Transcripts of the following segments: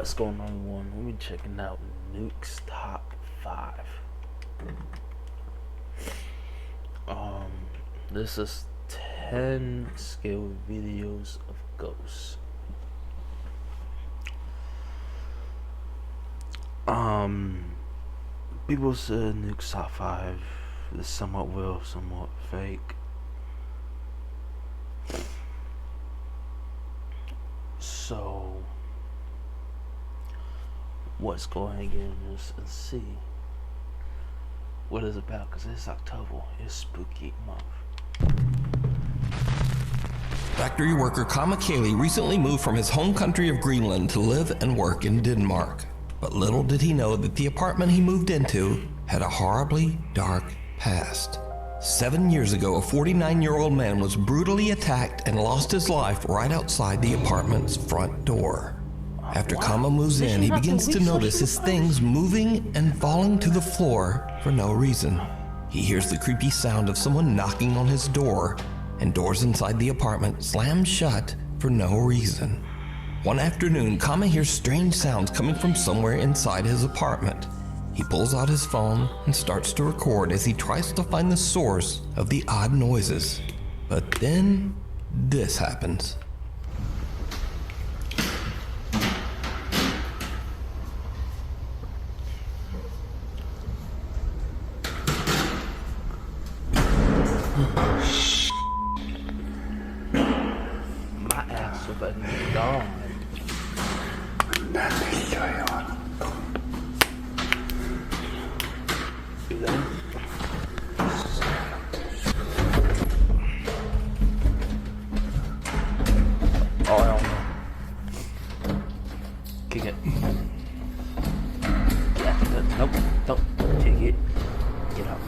What's going on, everyone? We'll be checking out Nukes top 5. This is 10 scale videos of ghosts. People said Nukes top 5 is somewhat real, somewhat fake. So let's go ahead and get into this and see what it's about, because it's October, it's spooky month. Factory worker Kama Kaylee recently moved from his home country of Greenland to live and work in Denmark. But little did he know that the apartment he moved into had a horribly dark past. 7 years ago, a 49-year-old man was brutally attacked and lost his life right outside the apartment's front door. After Kama moves in, he begins to notice his things moving and falling to the floor for no reason. He hears the creepy sound of someone knocking on his door, and doors inside the apartment slam shut for no reason. One afternoon, Kama hears strange sounds coming from somewhere inside his apartment. He pulls out his phone and starts to record as he tries to find the source of the odd noises. But then, this happens. My ass was about to be gone. Oh, hell no. Kick it. Yeah, nope, nope. Kick it. Get out.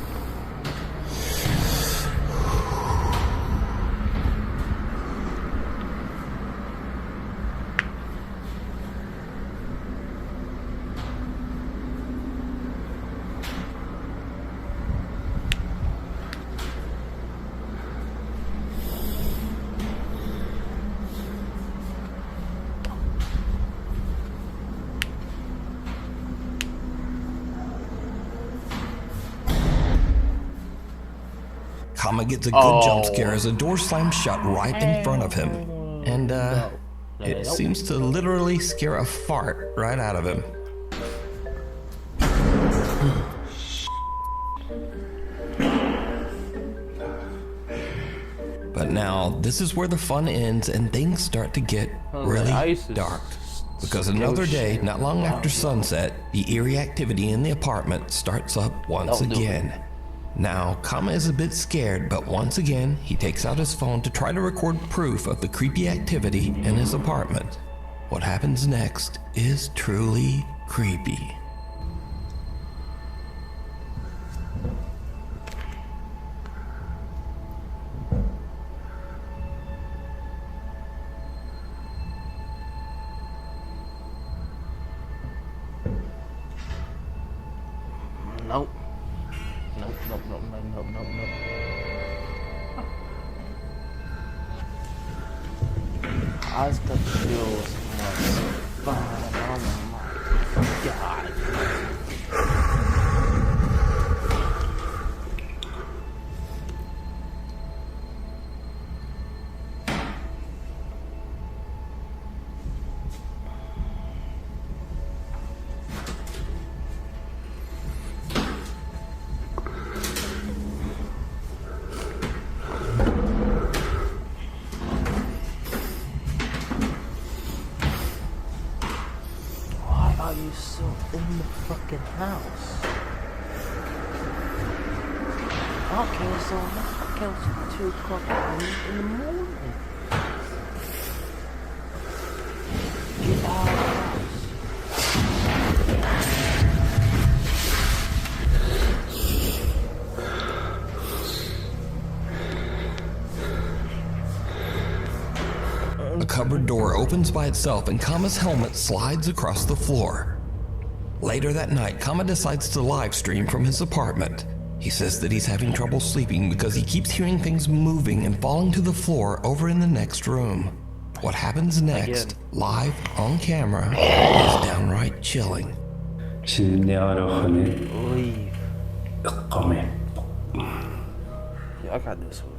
Kama gets a good jump scare as a door slams shut right in front of him. And, it seems to literally scare a fart right out of him. But now, this is where the fun ends and things start to get really dark. Because another day, not long after sunset, the eerie activity in the apartment starts up once again. Now, Kama is a bit scared, but once again, he takes out his phone to try to record proof of the creepy activity in his apartment. What happens next is truly creepy. Nope. Nope, nope, nope, nope, nope, nope, nope. I just got the feels like, oh my god. Are you still in the fucking house? Okay, so let's count to 2 o'clock in the morning. Get out of the house. A cupboard door opens by itself and Kama's helmet slides across the floor. Later that night, Kama decides to live stream from his apartment. He says that he's having trouble sleeping because he keeps hearing things moving and falling to the floor over in the next room. What happens next, live on camera, is downright chilling. Leave. Yeah, I got this one.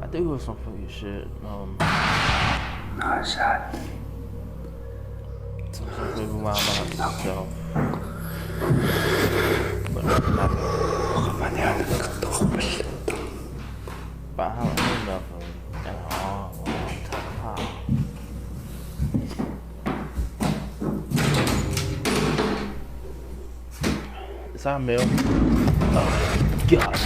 I think it was some funny shit. Some maybe wound by himself. But not but I haven't heard nothing in a long time. Is that a meal? Oh God,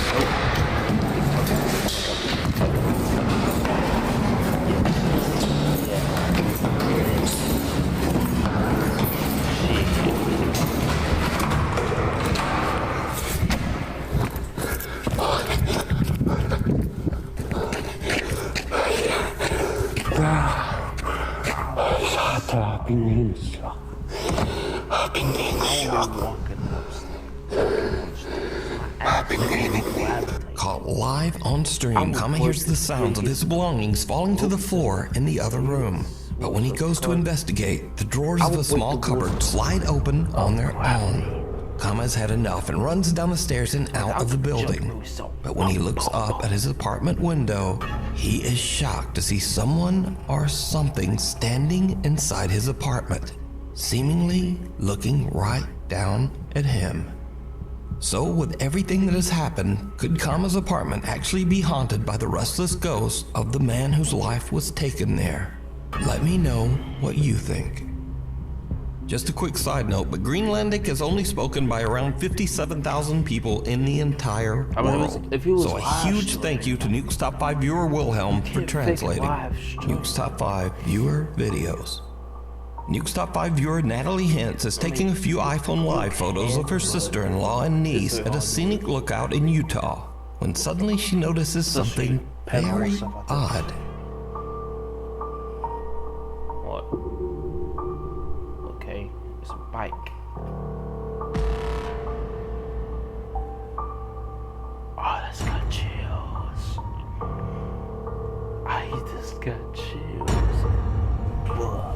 Caught live on stream, Kama hears the sounds of his belongings falling to the floor in the other room. But when he goes to investigate, the drawers of a small cupboard slide open on their own. Kama's had enough and runs down the stairs and out of the building. But when he looks up at his apartment window, he is shocked to see someone or something standing inside his apartment, seemingly looking right down at him. So with everything that has happened, could Kama's apartment actually be haunted by the restless ghost of the man whose life was taken there? Let me know what you think. Just a quick side note, but Greenlandic is only spoken by around 57,000 people in the entire world. So a huge thank you to Nukes Top 5 viewer Wilhelm for translating Nukes Top 5 viewer videos. Nukes Top 5 viewer Natalie Hintz is taking a few iPhone Live photos of her sister-in-law and niece at a scenic lookout in Utah, when suddenly she notices something very odd. What? Okay, it's a bike. Oh, that's got chills. I just got chills. Ugh.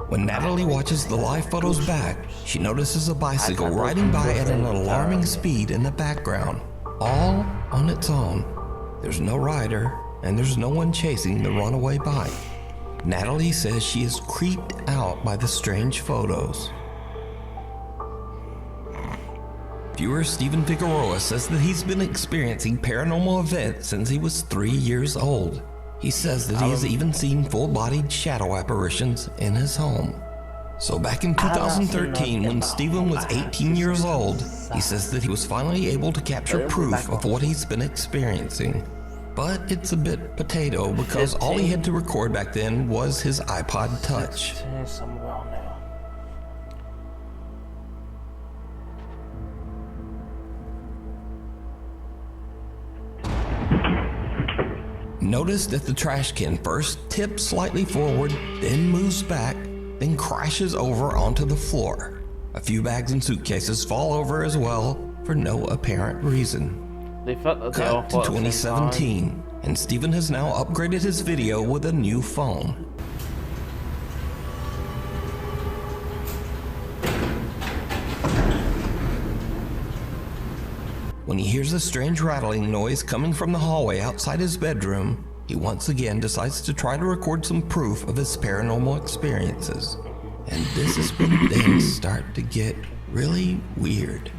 When Natalie watches the live photos back, she notices a bicycle riding by at an alarming speed in the background, all on its own. There's no rider, and there's no one chasing the runaway bike. Natalie says she is creeped out by the strange photos. Viewer Stephen Figueroa says that he's been experiencing paranormal events since he was 3 years old. He says that he has even seen full-bodied shadow apparitions in his home. So back in 2013, when Stephen was 18 years old, he says that he was finally able to capture proof of what he's been experiencing. But it's a bit potato because all he had to record back then was his iPod Touch. Notice that the trash can first tips slightly forward, then moves back, then crashes over onto the floor. A few bags and suitcases fall over as well for no apparent reason. Cut to 2017, and Stephen has now upgraded his video with a new phone. When he hears a strange rattling noise coming from the hallway outside his bedroom, he once again decides to try to record some proof of his paranormal experiences. And this is when things start to get really weird.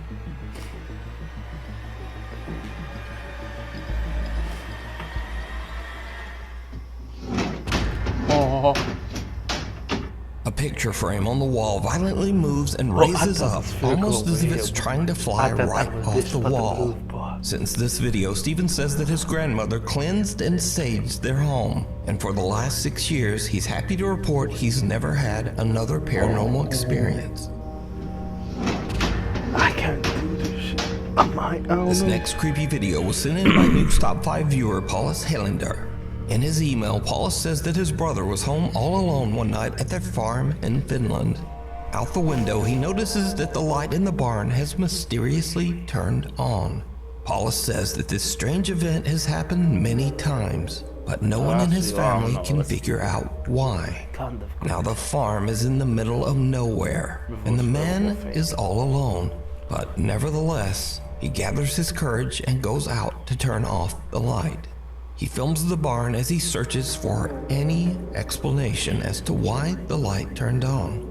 A picture frame on the wall violently moves and raises up, almost as if it's trying to fly right off the wall. Since this video, Stephen says that his grandmother cleansed and saged their home, and for the last 6 years, he's happy to report he's never had another paranormal experience. I can't do this shit. This next creepy video was sent in by Nukes Top 5 viewer Paulus Helander. In his email, Paulus says that his brother was home all alone one night at their farm in Finland. Out the window, he notices that the light in the barn has mysteriously turned on. Paulus says that this strange event has happened many times, but no one in his family can figure out why. Now the farm is in the middle of nowhere, and the man is all alone. But nevertheless, he gathers his courage and goes out to turn off the light. He films the barn as he searches for any explanation as to why the light turned on.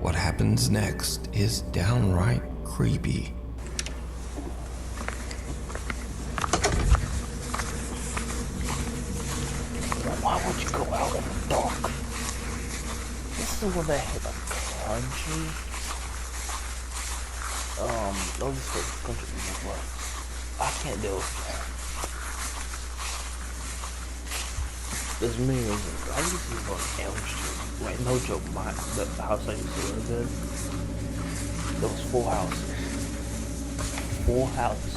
What happens next is downright creepy. Why would you go out in the dark? This is the one that hit like country. No, this is country people, but I can't deal with that. There's many reasons. I used to live on Elm Street. Like, no joke, the house I used to live in, there was 4 houses. 4 houses.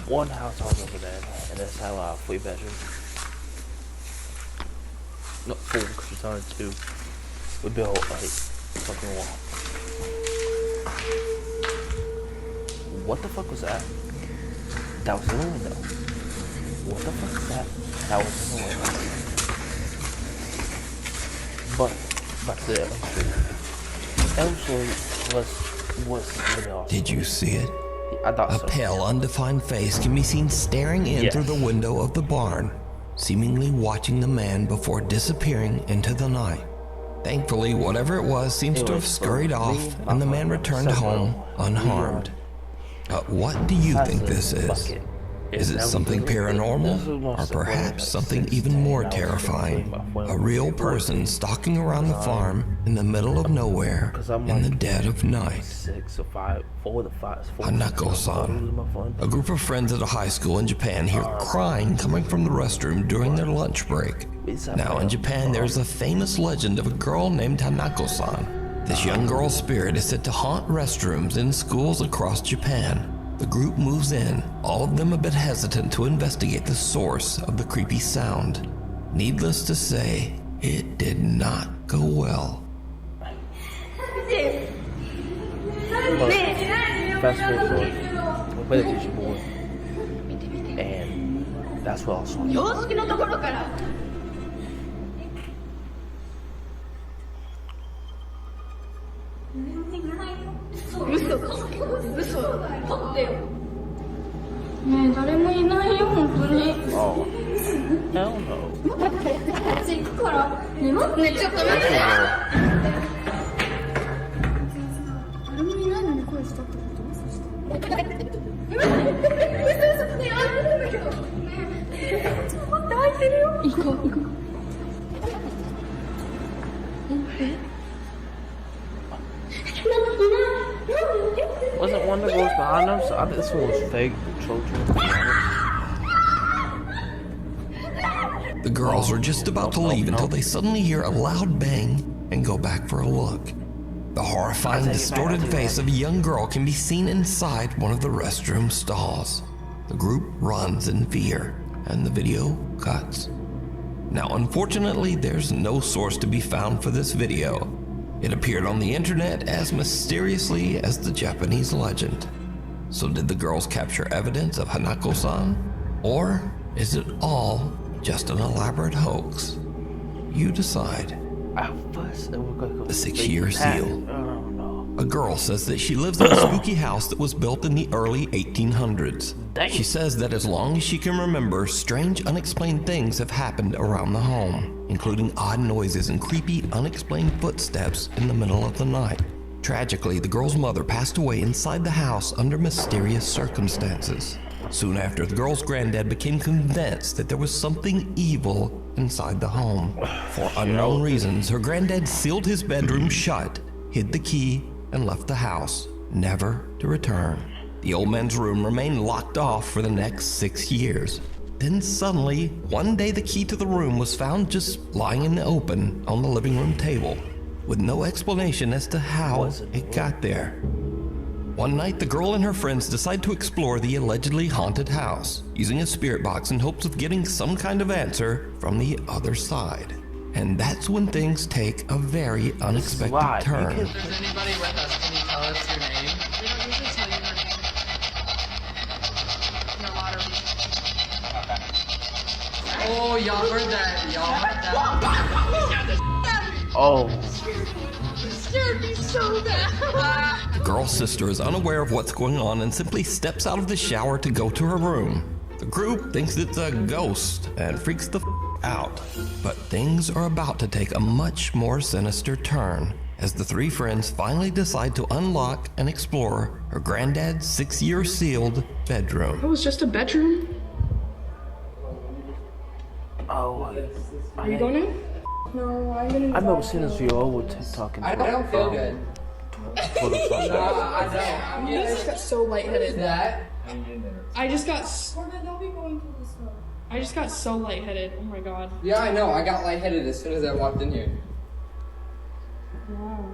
One house I was over there, and that's how 3 bedrooms. No, 4, because it's only 2. We built like fucking wall. What the fuck was that? That was in the window. What the fuck is that? That was in the window. But back to the Elm Street was really awesome. Did you see it? I thought so. A pale, undefined face can be seen staring in through the window of the barn, seemingly watching the man before disappearing into the night. Thankfully, whatever it was seems to have scurried off, and the man returned home unharmed. But what do you think this is? Is it something paranormal, or perhaps something even more terrifying? A real person stalking around the farm in the middle of nowhere in the dead of night. Hanako-san, a group of friends at a high school in Japan, hear crying coming from the restroom during their lunch break. Now in Japan, there's a famous legend of a girl named Hanako-san. This young girl's spirit is said to haunt restrooms in schools across Japan. The group moves in, all of them a bit hesitant to investigate the source of the creepy sound. Needless to say, it did not go well. Fast forward, we played the teacher board, and that's what I saw. Oh, hell no. Wasn't one that goes behind them? So I think this one was fake. The girls are just about to leave until they suddenly hear a loud bang and go back for a look. The horrifying, distorted face of a young girl can be seen inside one of the restroom stalls. The group runs in fear, and the video cuts. Now, unfortunately, there's no source to be found for this video. It appeared on the internet as mysteriously as the Japanese legend. So did the girls capture evidence of Hanako-san? Or is it all just an elaborate hoax? You decide. The 6-year seal. A girl says that she lives in a spooky house that was built in the early 1800s. She says that as long as she can remember, strange, unexplained things have happened around the home, including odd noises and creepy, unexplained footsteps in the middle of the night. Tragically, the girl's mother passed away inside the house under mysterious circumstances. Soon after, the girl's granddad became convinced that there was something evil inside the home. For unknown reasons, her granddad sealed his bedroom shut, hid the key, and left the house, never to return. The old man's room remained locked off for the next 6 years. Then suddenly, one day the key to the room was found just lying in the open on the living room table, with no explanation as to how it got there. One night, the girl and her friends decide to explore the allegedly haunted house, using a spirit box in hopes of getting some kind of answer from the other side. And that's when things take a very unexpected turn. Is there anybody with us? Can you tell us your name? We don't usually tell you your name. In a lottery. Oh, y'all heard that. Y'all heard that. Oh. You scared me so bad. The girl's sister is unaware of what's going on and simply steps out of the shower to go to her room. The group thinks it's a ghost and freaks the out. But things are about to take a much more sinister turn as the three friends finally decide to unlock and explore her granddad's 6-year sealed bedroom. It was just a bedroom. Oh. Are you going in? No, I'm gonna. I've never seen this video over TikTok and I don't feel good. Photoshop. No, I don't. You just got so lightheaded. That? I just got so lightheaded. Oh my god. Yeah, I know. I got lightheaded as soon as I walked in here. Wow.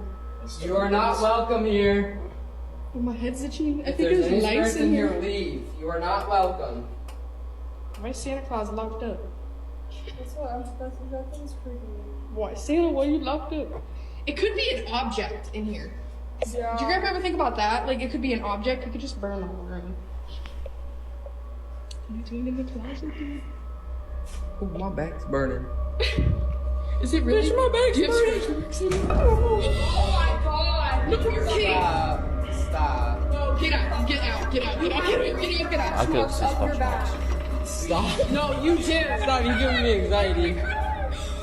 You are not welcome here. Oh, my head's itching. I If think there's it any was nice spirits in in here. here, leave. You are not welcome. Why is Santa Claus locked up? That's exactly what's creepy. Why, Santa? Why are you locked up? It could be an object in here. Yeah. Did your grandpa ever think about that? Like, it could be an object. It could just burn the whole room. Can you do it in the closet, dude? Oh, my back's burning. Is it really? Bitch, my back's Do you have burning. scratch marks in it? Oh my god! Look at your kid! Stop. Stop. No, get out! Get out! Get out! Get out! Get out! Get out! Get out! I could see Up your scratch back. marks. Stop. No, you did! Stop. You're giving me anxiety.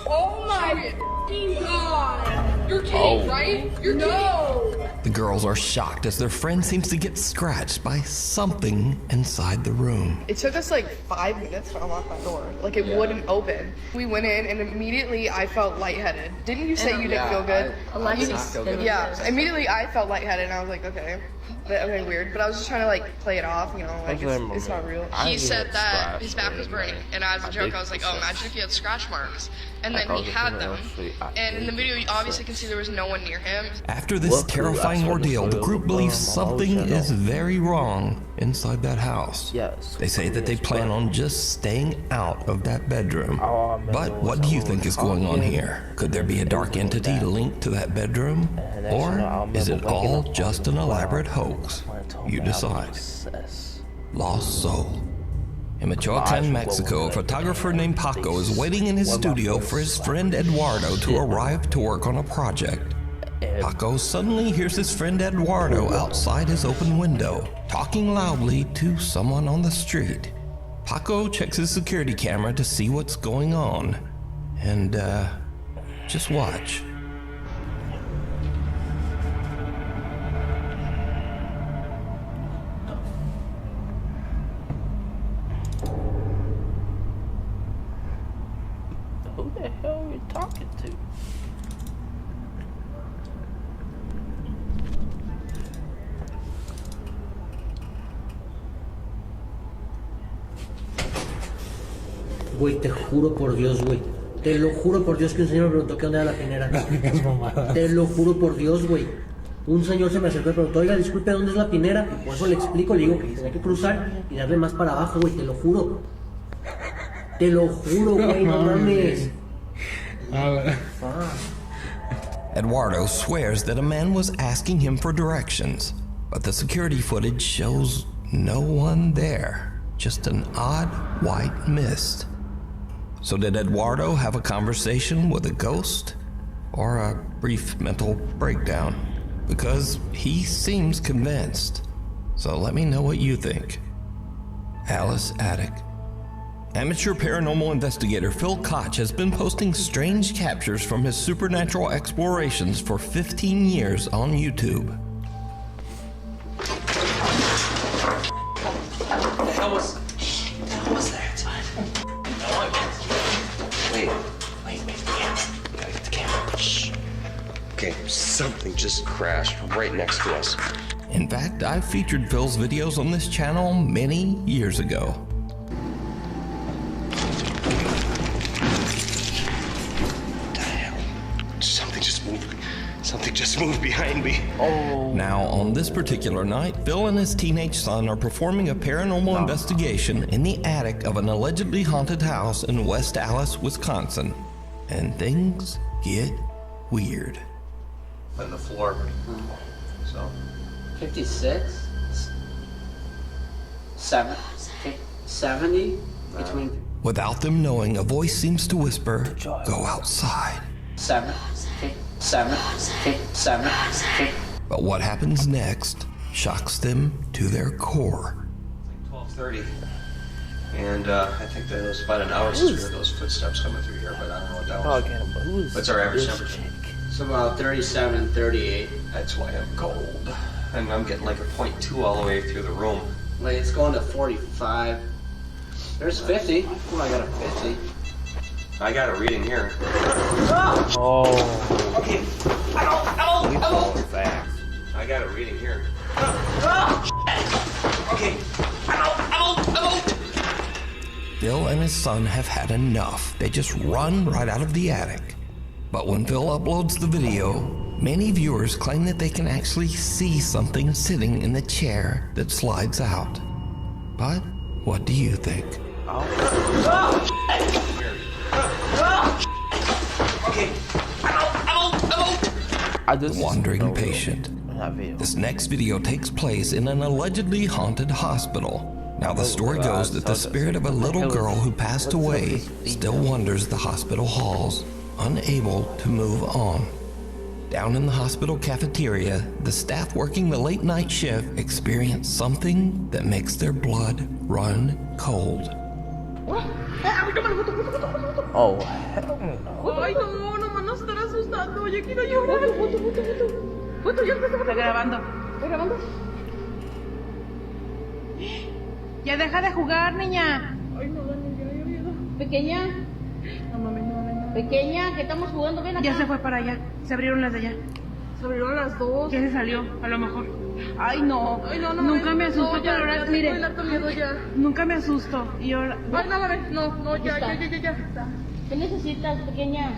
Oh my fucking god! You're kidding, Oh. right? You're kidding! The girls are shocked as their friend seems to get scratched by something inside the room. It took us like 5 minutes to unlock that door. Like, it wouldn't open. We went in and immediately I felt lightheaded. Didn't you say you didn't feel good? Alexis. Yeah, immediately I felt lightheaded and I was like, okay, weird. But I was just trying to like play it off, you know, like it's not real. I He didn't said get that scratched his back or was burning, anything. and as a joke, did I was like, get oh, imagine if he had scratch marks. And then Like, I he was had looking them. at it, actually, I And in the did. video, you obviously can see there was no one near him. After this Luckily, terrifying I saw the ordeal, the photo group of, believes my something channel. is very wrong inside that house. Yes. They say that they plan on just staying out of that bedroom. Oh, I remember But it what was do you on think is going on talking. here? Could there be a dark entity linked to that bedroom? And actually, I Or remember is it waking all up just on an the elaborate ground. hoax? Someone told You me I was decide. obsessed. Lost Soul. In Eyes Michoacan, were Mexico, a rolling photographer like named that. Paco is waiting in his One of my studio friends for his slapped friend the Eduardo to shit arrive to work on a project. And Paco suddenly hears his friend Eduardo outside his open window, talking loudly to someone on the street. Paco checks his security camera to see what's going on. And, just watch. who the hell are you talking to? Güey, te juro por Dios, güey. Te lo juro por Dios que un señor me preguntó qué onda era la pinera. Te lo juro por Dios, güey. Un señor se me acercó y me preguntó, oiga, disculpe, ¿dónde es la pinera? Y por eso le explico, le digo que tenía que cruzar y darle más para abajo, güey, te lo juro. Te lo juro, güey, no mames. Eduardo swears that a man was asking him for directions, but the security footage shows no one there, just an odd white mist. So did Eduardo have a conversation with a ghost or a brief mental breakdown? Because he seems convinced. So let me know what you think. Alice Attic. Amateur paranormal investigator Phil Koch has been posting strange captures from his supernatural explorations for 15 years on YouTube. The hell was that? Wait, yeah. Gotta get the camera. Shh. Okay, something just crashed right next to us. In fact, I've featured Phil's videos on this channel many years ago. What the hell? Something just moved. Something just just moved behind me. Oh. Now, on this particular night, Phil and his teenage son are performing a paranormal investigation in the attic of an allegedly haunted house in West Allis, Wisconsin. And things get weird. On the floor. So. 56? 70? Between Without them knowing, a voice seems to whisper, "Go outside." 7. But what happens next shocks them to their core. 12:30. And I think that it was about an hour since we heard those footsteps coming through here, but I don't know what that Oh, I was. can't believe What's our average this temperature? chick. It's about 37, 38. That's why I'm cold. And I'm getting like a 0.2 all the way through the room. Wait, it's going to 45. There's 50. Oh, I got a 50. I got a reading here. Oh. Okay. We fall fast. I got a reading here. Okay. Phil and his son have had enough. They just run right out of the attic. But when Phil uploads the video, many viewers claim that they can actually see something sitting in the chair that slides out. But what do you think? Okay. I just Wandering patient. This next video takes place in an allegedly haunted hospital. Now the story goes that the spirit of a little girl who passed away still wanders the hospital halls, unable to move on. Down in the hospital cafeteria, the staff working the late night shift experience something that makes their blood run cold. Oh, hell no. Ay, no, no me van a estar asustando. Yo quiero llorar. Foto, ya está grabando. ¿Está grabando? Ya deja de jugar, niña. Ay, no, Dani, ya miedo. Pequeña, No mames, no mames, no. pequeña, que estamos jugando, ven acá. Ya se fue para allá. Se abrieron las de allá. Se abrieron las dos. Ya se salió, a lo mejor. Ay, no. Ay, no, no. Nunca me asusto, no, ya, pero ahora, ya, mire. tengo harto miedo ya. Nunca me asusto. Y ahora. Ay, no mames, no, ya. ¿Qué necesitas, pequeña?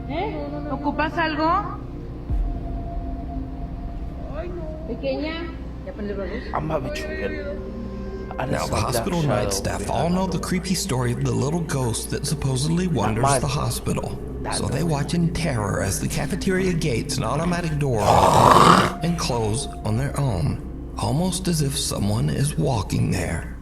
¿Eh? No. ¿Ocupas algo? Ay, no. Pequeña. ¿Ya prendió la luz? I'm about to be tripping. I Now, just the like that hospital shadow night staff behind all my know the door. creepy story of the little ghost that supposedly wanders mine. the hospital. That So they noise. watch in terror as the cafeteria gates and automatic door open and close on their own, almost as if someone is walking there.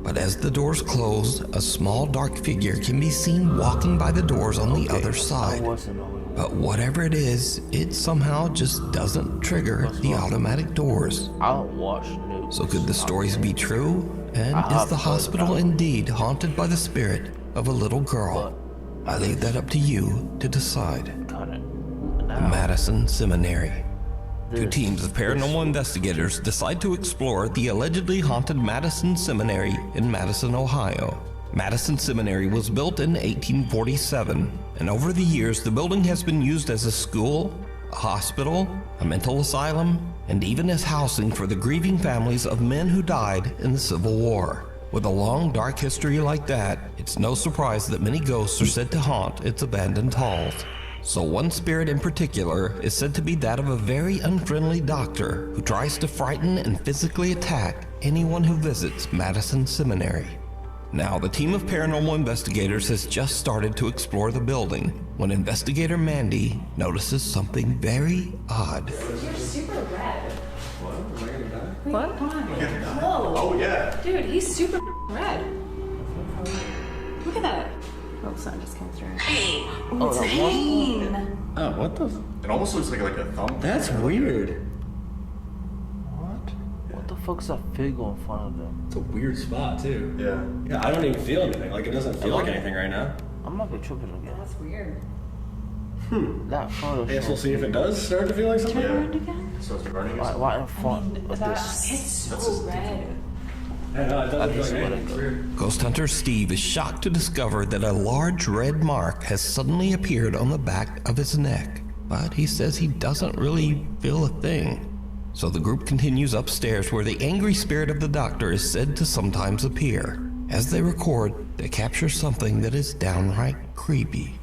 But as the doors close, a small dark figure can be seen walking by the doors on the other I side. wasn't aware. But whatever it is, it somehow just doesn't trigger the automatic doors. I don't watch Nukes. So could the stories be true? And is the hospital indeed haunted by the spirit of a little girl? I leave that up to you to decide. Madison Seminary. Two teams of paranormal investigators decide to explore the allegedly haunted Madison Seminary in Madison, Ohio. Madison Seminary was built in 1847, and over the years the building has been used as a school, a hospital, a mental asylum, and even as housing for the grieving families of men who died in the Civil War. With a long, dark history like that, it's no surprise that many ghosts are said to haunt its abandoned halls. So one spirit in particular is said to be that of a very unfriendly doctor who tries to frighten and physically attack anyone who visits Madison Seminary. Now, the team of paranormal investigators has just started to explore the building when investigator Mandy notices something very odd. You're super red. What? Whoa. Oh, yeah. Dude, he's super red. Look at that. Oh, sun just came through. Hey, it's a pain. Oh, what the? It almost looks like a thumb. That's weird. What the fuck's that figure in front of them? It's a weird spot, too. Yeah. Yeah, I don't even feel anything. Like, it doesn't feel like anything right now. I'm not gonna tripping again. That's weird. That photo. I guess we'll see if it does start to feel like something. Turn around again. So it's burning. Right in front of this. It's so red. Yeah, no, it doesn't This is feel what like it anything. It's goes. weird. Ghost hunter Steve is shocked to discover that a large red mark has suddenly appeared on the back of his neck, but he says he doesn't really feel a thing. So the group continues upstairs where the angry spirit of the doctor is said to sometimes appear. As they record, they capture something that is downright creepy.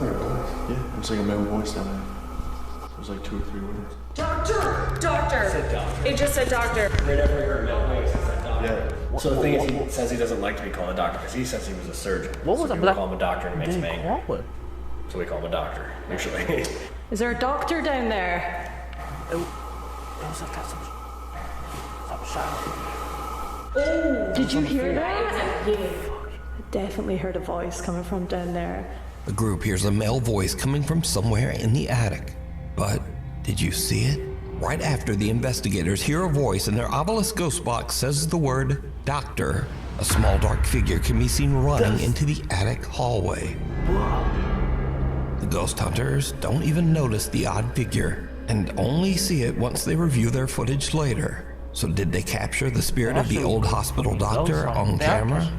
Yeah, it's like a male voice down there. It was like 2 or 3 words. Doctor! Doctor! It said doctor. It just said doctor. Right after we heard male voice, it said doctor. Yeah. So the thing is, he says he doesn't like to be called a doctor because he says he was a surgeon. What was so a people black? call him a doctor and it makes him angry. What? So we call him a doctor, usually. Is there a doctor down there? It was like some sound. Oh! Did you hear that? Yeah. I definitely heard a voice coming from down there. The group hears a male voice coming from somewhere in the attic. But did you see it? Right after the investigators hear a voice and their obelisk ghost box says the word doctor, a small dark figure can be seen running into the attic hallway. The ghost hunters don't even notice the odd figure and only see it once they review their footage later. So did they capture the spirit of the old hospital doctor on camera?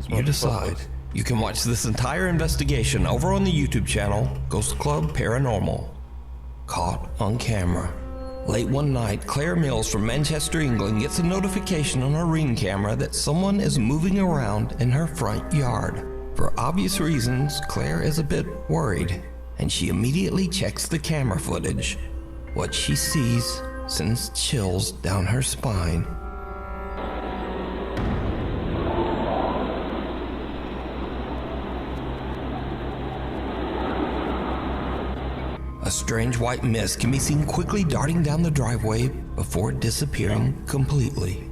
You decide. You can watch this entire investigation over on the YouTube channel, Ghost Club Paranormal. Caught on camera. Late one night, Claire Mills from Manchester, England gets a notification on her Ring camera that someone is moving around in her front yard. For obvious reasons, Claire is a bit worried, and she immediately checks the camera footage. What she sees sends chills down her spine. A strange white mist can be seen quickly darting down the driveway before disappearing completely.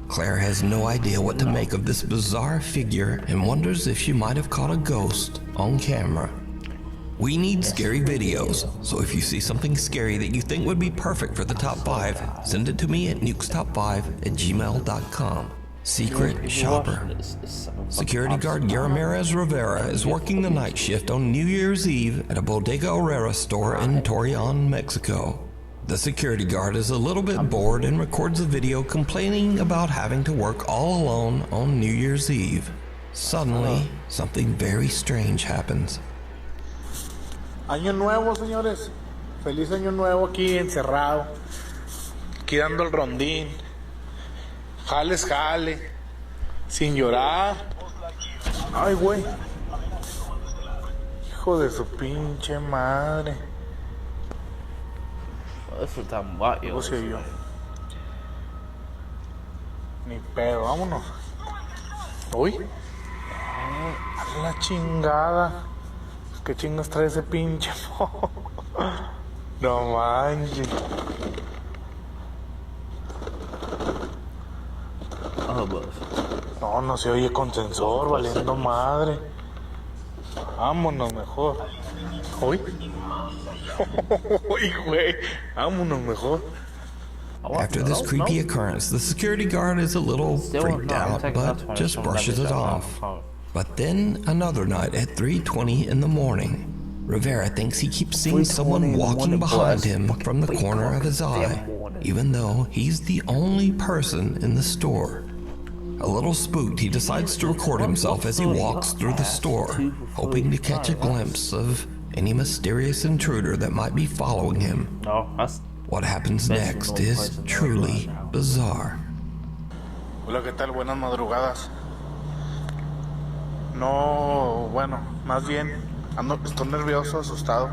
Claire has no idea what to make of this bizarre figure and wonders if she might have caught a ghost on camera. We need scary videos, so if you see something scary that you think would be perfect for the top 5, send it to me at nukestop5@gmail.com. Secret Shopper. Security guard Ramirez Rivera is working the night shift on New Year's Eve at a Bodega Herrera store in Torreon, Mexico. The security guard is a little bit bored and records a video complaining about having to work all alone on New Year's Eve. Suddenly, something very strange happens. Año nuevo, señores. Feliz año nuevo aquí encerrado. Aquí dando el rondín. Jales, jale. Sin llorar. Ay, güey. Hijo de su pinche madre. Eso está guay. ¿Cómo se yo? Ni pedo, vámonos. Uy. A la chingada. ¿Qué chingas trae ese pinche? No manches. No, no se oye con sensor, valiendo madre. Vámonos mejor. Uy. Uy, güey. Vámonos mejor. After this creepy occurrence, the security guard is a little freaked out, but just brushes it off. But then, another night at 3:20 in the morning, Rivera thinks he keeps seeing someone walking behind him from the corner of his eye, even though he's the only person in the store. A little spooked, he decides to record himself as he walks through the store, hoping to catch a glimpse of any mysterious intruder that might be following him. What happens next is truly bizarre. Hola, ¿qué tal? Buenas madrugadas. No, bueno, más bien estoy nervioso, asustado.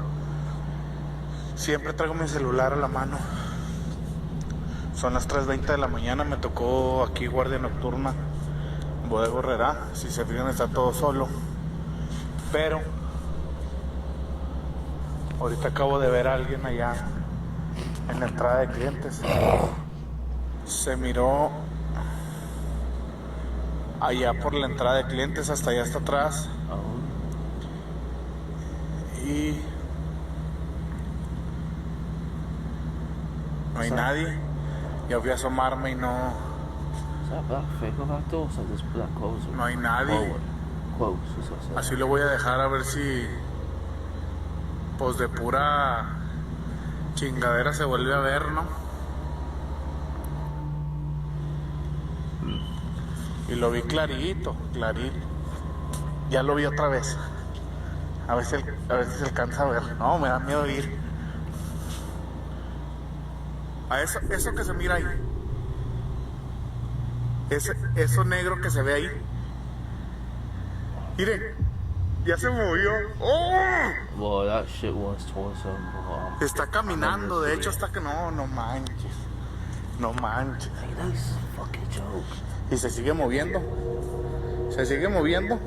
Siempre traigo mi celular a la mano. Son las 3:20 de la mañana, me tocó aquí guardia nocturna en Bodega Herrera. Si se fijan, está todo solo. Pero ahorita acabo de ver a alguien allá en la entrada de clientes. Se miró allá por la entrada de clientes, hasta allá hasta atrás. Y no hay nadie. Ya fui a asomarme y no hay nadie. Así lo voy a dejar, a ver si pues de pura chingadera se vuelve a ver, ¿no? Y lo vi clarito. Ya lo vi otra vez. A ver si se alcanza a ver. No, me da miedo ir. A eso que se mira ahí. Eso negro que se ve ahí. Miren, ya se movió. ¡Oh! That shit was towards him. Está caminando, de hecho está que no manches. No manches. Hey, that's a fucking joke. Y se sigue moviendo. Se sigue moviendo.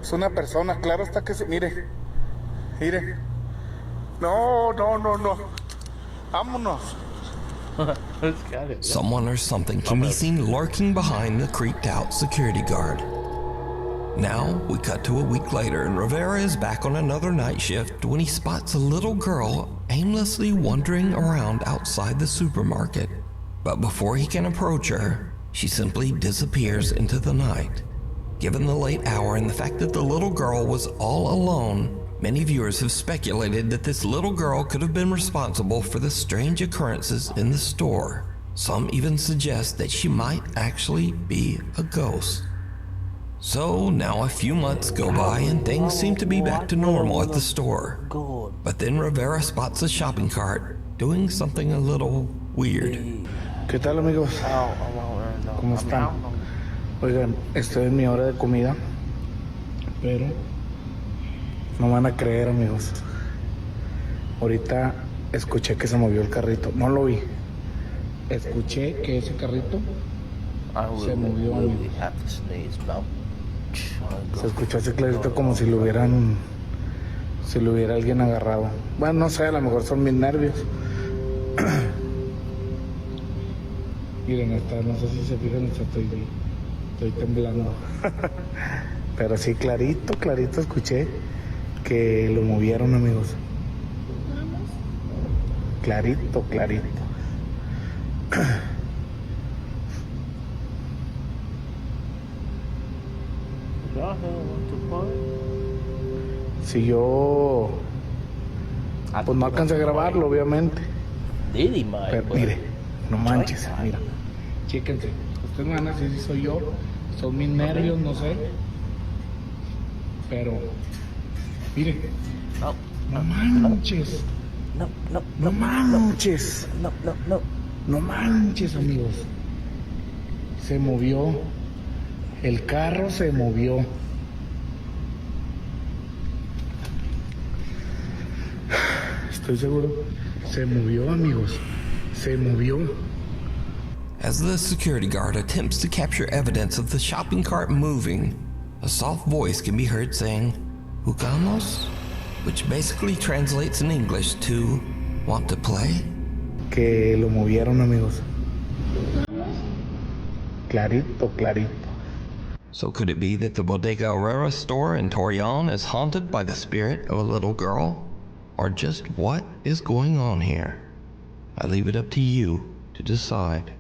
Es una persona, claro está que se... Mire. Mire. No. Vámonos. Someone or something can be seen lurking behind the creeped out security guard. Now, we cut to a week later and Rivera is back on another night shift when he spots a little girl aimlessly wandering around outside the supermarket. But before he can approach her, she simply disappears into the night. Given the late hour and the fact that the little girl was all alone, many viewers have speculated that this little girl could have been responsible for the strange occurrences in the store. Some even suggest that she might actually be a ghost. So now a few months go by and things seem to be back to normal at the store. But then Rivera spots a shopping cart doing something a little weird. ¿Qué tal, amigos? ¿Cómo están? Oigan, estoy en mi hora de comida, pero no van a creer, amigos. Ahorita escuché que se movió el carrito. No lo vi. Escuché que ese carrito se movió, amigos. Se escuchó ese clarito como si lo hubiera alguien agarrado. Bueno, no sé, a lo mejor son mis nervios. Miren, no sé si se fijan, estoy temblando. Pero sí, clarito escuché que lo movieron, amigos. Clarito. Si yo... pues no alcancé a grabarlo, obviamente. Pero mire, no manches, mira. Chéquense. Ustedes me van a decir si soy yo. Son mis nervios, no sé. Pero... mire. No manches. No manches. No manches, amigos. Se movió. El carro se movió. Estoy seguro. Se movió, amigos. Se movió. As the security guard attempts to capture evidence of the shopping cart moving, a soft voice can be heard saying, "Jugamos?" which basically translates in English to, "Want to play?" Que lo movieron, amigos. Clarito. So could it be that the Bodega Herrera store in Torreon is haunted by the spirit of a little girl? Or just what is going on here? I leave it up to you to decide.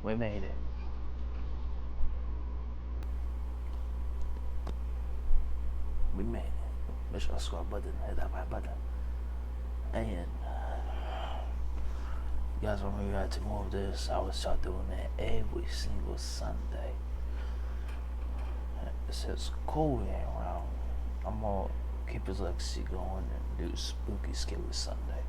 We made it. We made it. Mission squad button, hit that right button. And you guys remember you had to move this. I would start doing that every single Sunday. Since Corey ain't around, I'm gonna keep his legacy going and do Spooky Scary Sunday.